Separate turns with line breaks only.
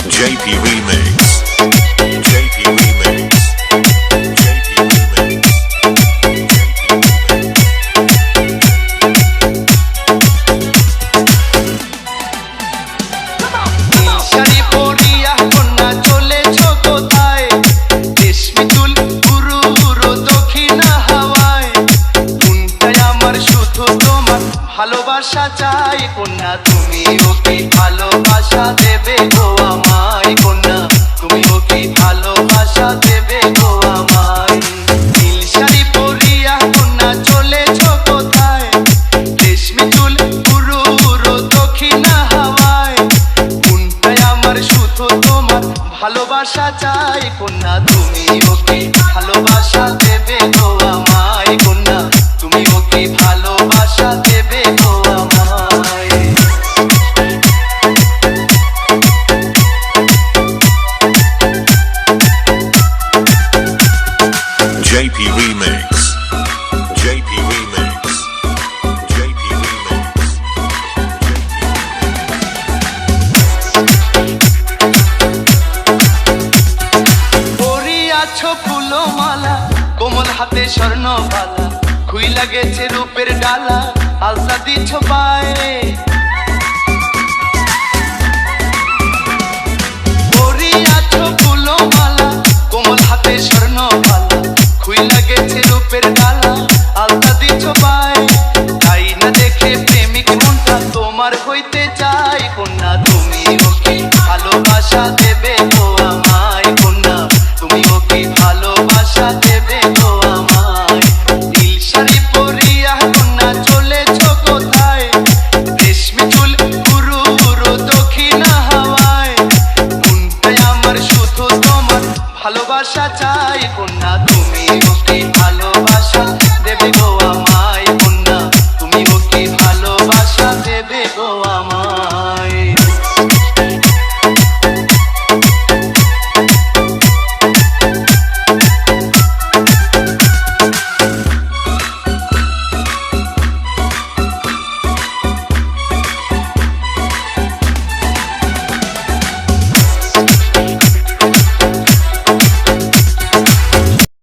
JP Remix. JP Remix. JP Remix.
Sari পরিয়া কন্যা চলেছ কোথায়? রেশমি চুল উড়ু উড়ু দক্ষিণা হাওয়ায়। মনটায় আমার শুধু তোমার ভালোবাসা চাই। কন্যা তুমি ওকে ভালোবাসা দেবে গো আমায়। কন্যা তুমি ওকে ভালোবাসা দেবে গো আমায়। নীল শাড়ি পরিয়া কন্যা চলেছ কোথায়? রেশমি চুল উড়ু উড়ু দক্ষিণা হাওয়ায়। মনটায় আমার শুধু তোমার ভালোবাসা চাই। কন্যা তুমি ওকে ভালোবাসা দেবে গো আমায়। কন্যা তুমি ওকে ভালোবাসা দেবে গো আমায়।
JP Remix. JP Remix. JP Remix.
পরিয়াছো Phulmala, কোমল হাতে স্বর্ণবালা, খুইলা গেছে রূপের ডালা, আলতা দিচ্ছ পায়ে। পরিয়াছো ফুলমালা, কোমল হাতে স্বর্ণবালা, খুইলা গেছে রূপের ডালা, আলতা দিচ্ছ পায়ে। তাই না দেখে প্রেমিক মনটা তোমার হইতে চাই। কন্যা তুমি ওকে ভালোবাসা দেবে গো আমায়। কন্যা তুমি ওকে ভালোবাসা দেবে গো আমায়। নীল শাড়ি পরিয়া কন্যা চলেছ কোথায়? রেশমি চুল উড়ু উড়ু দক্ষিণা হাওয়ায়। মনটায় আমার শুধু তোমার ভালোবাসা চাই। কন্যা তুমি ওকে